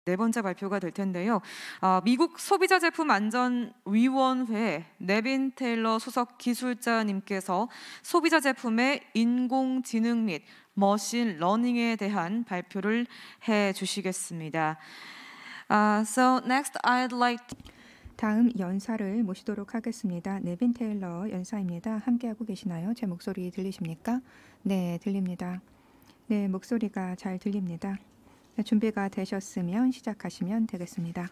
네 번째 발표가 될 텐데요. 미국 소비자 제품 안전 위원회 네빈 테일러 수석 기술자님께서 소비자 제품의 인공지능 및 머신 러닝에 대한 발표를 해 주시겠습니다. So next I'd like 다음 연사를 모시도록 하겠습니다. 네빈 테일러 연사입니다. 함께하고 계시나요? 제 목소리 들리십니까? 네, 들립니다. 네, 목소리가 잘 들립니다. 네, 준비가 되셨으면 시작하시면 되겠습니다.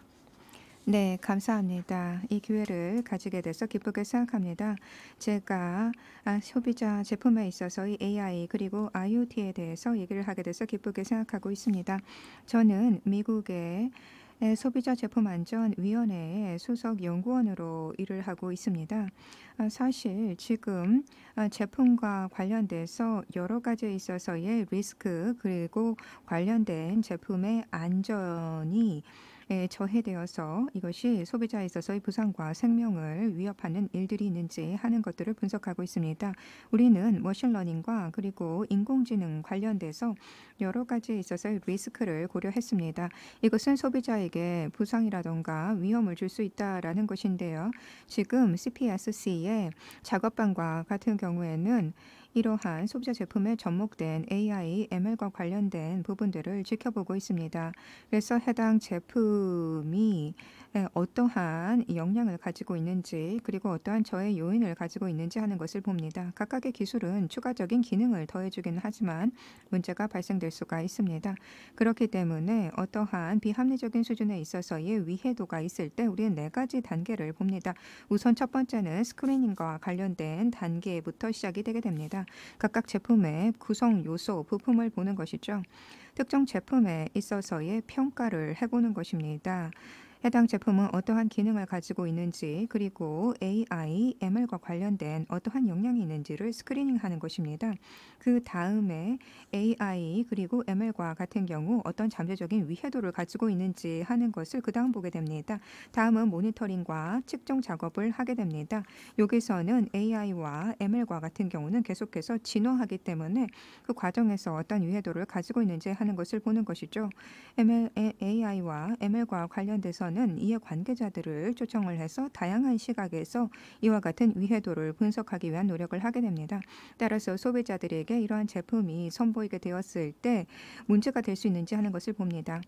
네, 감사합니다. 이 기회를 가지게 돼서 기쁘게 생각합니다. 제가 소비자 제품에 있어서의 AI 그리고 IoT에 대해서 얘기를 하게 돼서 기쁘게 생각하고 있습니다. 저는 미국의 소비자 제품 안전위원회의 소속 연구원으로 일을 하고 있습니다. 사실 지금 제품과 관련돼서 여러 가지에 있어서의 리스크 그리고 관련된 제품의 안전이 저해되어서 이것이 소비자에 있어서의 부상과 생명을 위협하는 일들이 있는지 하는 것들을 분석하고 있습니다. 우리는 머신러닝과 그리고 인공지능 관련돼서 여러 가지에 있어서의 리스크를 고려했습니다. 이것은 소비자에게 부상이라던가 위험을 줄 수 있다라는 것인데요. 지금 CPSC의 작업반과 같은 경우에는 이러한 소비자 제품에 접목된 AI, ML과 관련된 부분들을 지켜보고 있습니다. 그래서 해당 제품이 어떠한 역량을 가지고 있는지 그리고 어떠한 저해 요인을 가지고 있는지 하는 것을 봅니다. 각각의 기술은 추가적인 기능을 더해주기는 하지만 문제가 발생될 수가 있습니다. 그렇기 때문에 어떠한 비합리적인 수준에 있어서의 위해도가 있을 때 우리는 네 가지 단계를 봅니다. 우선 첫 번째는 스크리닝과 관련된 단계부터 시작이 되게 됩니다. 각각 제품의 구성 요소, 부품을 보는 것이죠. 특정 제품에 있어서의 평가를 해보는 것입니다. 해당 제품은 어떠한 기능을 가지고 있는지 그리고 AI, ML과 관련된 어떠한 역량이 있는지를 스크리닝하는 것입니다. 그 다음에 AI 그리고 ML과 같은 경우 어떤 잠재적인 위해도를 가지고 있는지 하는 것을 그 다음 보게 됩니다. 다음은 모니터링과 측정 작업을 하게 됩니다. 여기서는 AI와 ML과 같은 경우는 계속해서 진화하기 때문에 그 과정에서 어떤 위해도를 가지고 있는지 하는 것을 보는 것이죠. AI와 ML과 관련돼서는 이해 관계자들을 초청을 해서 다양한 시각에서 이와 같은 위해도를 분석하기 위한 노력을 하게 됩니다. 따라서 소비자들에게 이러한 제품이 선보이게 되었을 때 문제가 될 수 있는지 하는 것을 봅니다.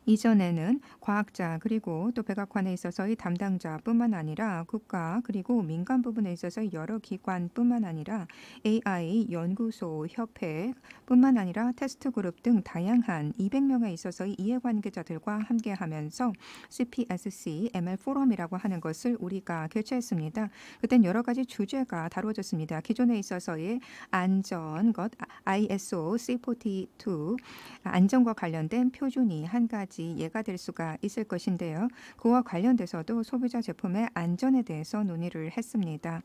이전에는 과학자 그리고 또 백악관에 있어서의 담당자뿐만 아니라 국가 그리고 민간 부분에 있어서 여러 기관뿐만 아니라 AI 연구소, 협회뿐만 아니라 테스트 그룹 등 다양한 200명에 있어서의 이해관계자들과 함께하면서 CPSC ML 포럼이라고 하는 것을 우리가 개최했습니다. 그땐 여러 가지 주제가 다루어졌습니다. 기존에 있어서의 안전 것 ISO C42 안전과 관련된 표준이 한 가지 예가 될 수가 있을 것인데요. 그와 관련돼서도 소비자 제품의 안전에 대해서 논의를 했습니다.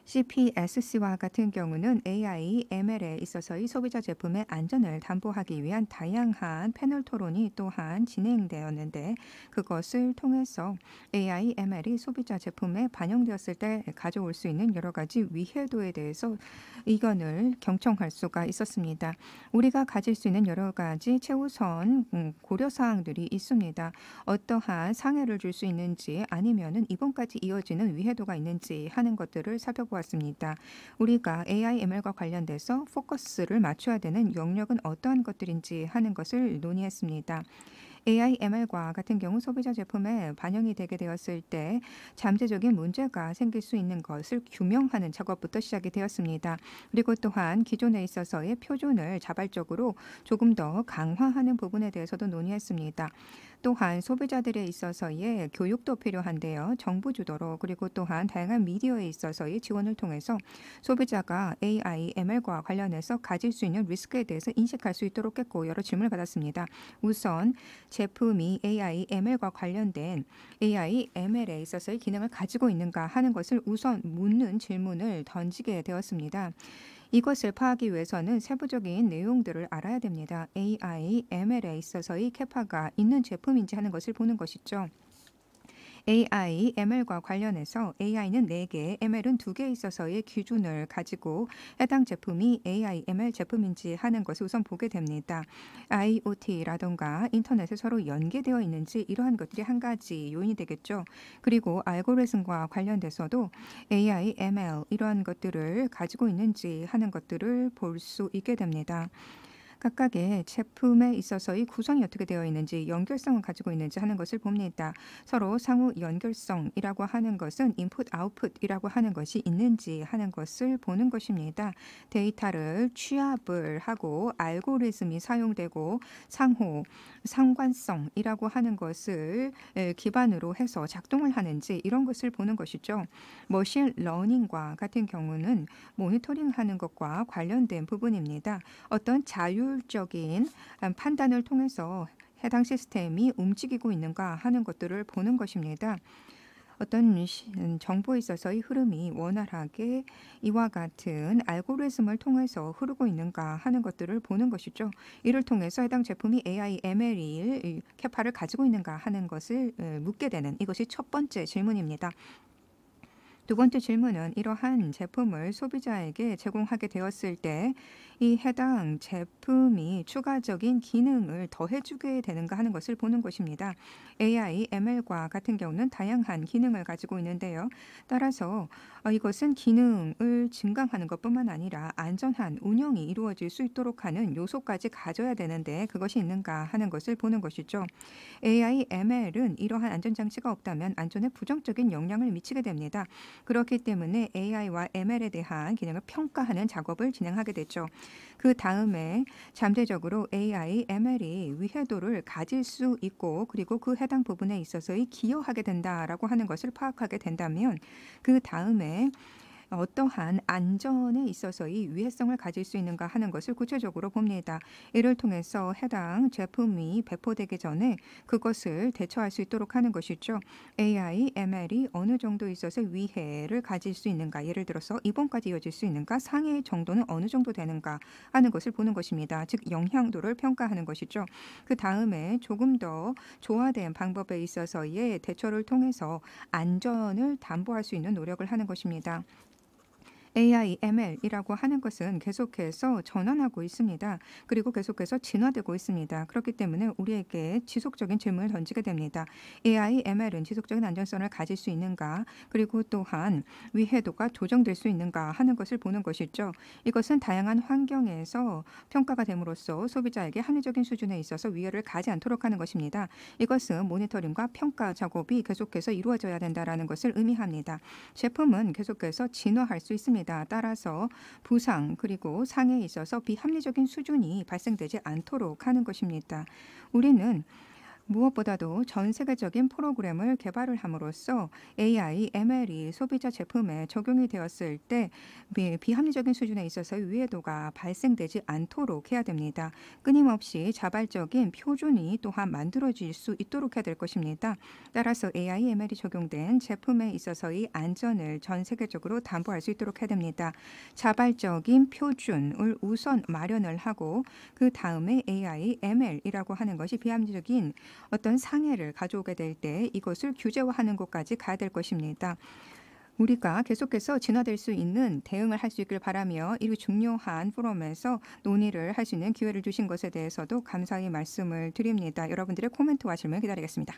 CPSC와 같은 경우는 AI, ML에 있어서의 소비자 제품의 안전을 담보하기 위한 다양한 패널 토론이 또한 진행되었는데 그것을 통해서 AI, ML이 소비자 제품에 반영되었을 때 가져올 수 있는 여러 가지 위해도에 대해서 의견을 경청할 수가 있었습니다. 우리가 가질 수 있는 여러 가지 최우선 고려사항들이 있습니다. 어떠한 상해를 줄 수 있는지 아니면은 이번까지 이어지는 위해도가 있는지 하는 것들을 살펴보았습니다. 우리가 AI, ML과 관련돼서 포커스를 맞춰야 되는 영역은 어떠한 것들인지 하는 것을 논의했습니다. AI, ML과 같은 경우 소비자 제품에 반영이 되게 되었을 때 잠재적인 문제가 생길 수 있는 것을 규명하는 작업부터 시작이 되었습니다. 그리고 또한 기존에 있어서의 표준을 자발적으로 조금 더 강화하는 부분에 대해서도 논의했습니다. 또한 소비자들에 있어서의 교육도 필요한데요. 정부 주도로 그리고 또한 다양한 미디어에 있어서의 지원을 통해서 소비자가 AI, ML과 관련해서 가질 수 있는 리스크에 대해서 인식할 수 있도록 했고 여러 질문을 받았습니다. 우선 제품이 AI, ML과 관련된 AI, ML에 있어서의 기능을 가지고 있는가 하는 것을 우선 묻는 질문을 던지게 되었습니다. 이것을 파악하기 위해서는 세부적인 내용들을 알아야 됩니다. AI, ML에 있어서의 캐파가 있는 제품인지 하는 것을 보는 것이죠. AI, ML과 관련해서 AI는 4개, ML은 2개 있어서의 기준을 가지고 해당 제품이 AI, ML 제품인지 하는 것을 우선 보게 됩니다. IoT라던가 인터넷에 서로 연계되어 있는지 이러한 것들이 한 가지 요인이 되겠죠. 그리고 알고리즘과 관련돼서도 AI, ML 이러한 것들을 가지고 있는지 하는 것들을 볼 수 있게 됩니다. 각각의 제품에 있어서의 구성이 어떻게 되어 있는지, 연결성을 가지고 있는지 하는 것을 봅니다. 서로 상호 연결성이라고 하는 것은 인풋, 아웃풋이라고 하는 것이 있는지 하는 것을 보는 것입니다. 데이터를 취합을 하고 알고리즘이 사용되고 상호 상관성이라고 하는 것을 기반으로 해서 작동을 하는지 이런 것을 보는 것이죠. 머신 러닝과 같은 경우는 모니터링하는 것과 관련된 부분입니다. 어떤 자율적인 판단을 통해서 해당 시스템이 움직이고 있는가 하는 것들을 보는 것입니다. 어떤 정보에 있어서의 흐름이 원활하게 이와 같은 알고리즘을 통해서 흐르고 있는가 하는 것들을 보는 것이죠. 이를 통해서 해당 제품이 AI, ML이 캐파를 가지고 있는가 하는 것을 묻게 되는 이것이 첫 번째 질문입니다. 두 번째 질문은 이러한 제품을 소비자에게 제공하게 되었을 때 이 해당 제품이 추가적인 기능을 더해주게 되는가 하는 것을 보는 것입니다. AI, ML과 같은 경우는 다양한 기능을 가지고 있는데요. 따라서 이것은 기능을 증강하는 것뿐만 아니라 안전한 운영이 이루어질 수 있도록 하는 요소까지 가져야 되는데 그것이 있는가 하는 것을 보는 것이죠. AI, ML은 이러한 안전장치가 없다면 안전에 부정적인 영향을 미치게 됩니다. 그렇기 때문에 AI와 ML에 대한 기능을 평가하는 작업을 진행하게 되죠. 그 다음에 잠재적으로 AI, ML이 위해도를 가질 수 있고 그리고 그 해당 부분에 있어서의 기여하게 된다라고 하는 것을 파악하게 된다면 그 다음에 어떠한 안전에 있어서의 위해성을 가질 수 있는가 하는 것을 구체적으로 봅니다. 이를 통해서 해당 제품이 배포되기 전에 그것을 대처할 수 있도록 하는 것이죠. AI, ML이 어느 정도 있어서 위해를 가질 수 있는가, 예를 들어서 입원까지 이어질 수 있는가, 상해 정도는 어느 정도 되는가 하는 것을 보는 것입니다. 즉 영향도를 평가하는 것이죠. 그 다음에 조금 더 조화된 방법에 있어서의 대처를 통해서 안전을 담보할 수 있는 노력을 하는 것입니다. AI, ML이라고 하는 것은 계속해서 전환하고 있습니다. 그리고 계속해서 진화되고 있습니다. 그렇기 때문에 우리에게 지속적인 질문을 던지게 됩니다. AI, ML은 지속적인 안전성을 가질 수 있는가? 그리고 또한 위해도가 조정될 수 있는가 하는 것을 보는 것이죠. 이것은 다양한 환경에서 평가가 됨으로써 소비자에게 합리적인 수준에 있어서 위해를 가지 않도록 하는 것입니다. 이것은 모니터링과 평가 작업이 계속해서 이루어져야 된다는 것을 의미합니다. 제품은 계속해서 진화할 수 있습니다. 따라서 부상 그리고 상해에 있어서 비합리적인 수준이 발생되지 않도록 하는 것입니다. 우리는 무엇보다도 전 세계적인 프로그램을 개발을 함으로써 AI, ML이 소비자 제품에 적용이 되었을 때 비합리적인 수준에 있어서 위해도가 발생되지 않도록 해야 됩니다. 끊임없이 자발적인 표준이 또한 만들어질 수 있도록 해야 될 것입니다. 따라서 AI, ML이 적용된 제품에 있어서의 안전을 전 세계적으로 담보할 수 있도록 해야 됩니다. 자발적인 표준을 우선 마련을 하고 그 다음에 AI, ML이라고 하는 것이 비합리적인 어떤 상해를 가져오게 될 때 이것을 규제화하는 것까지 가야 될 것입니다. 우리가 계속해서 진화될 수 있는 대응을 할 수 있길 바라며 이 중요한 포럼에서 논의를 할 수 있는 기회를 주신 것에 대해서도 감사의 말씀을 드립니다. 여러분들의 코멘트와 질문 기다리겠습니다.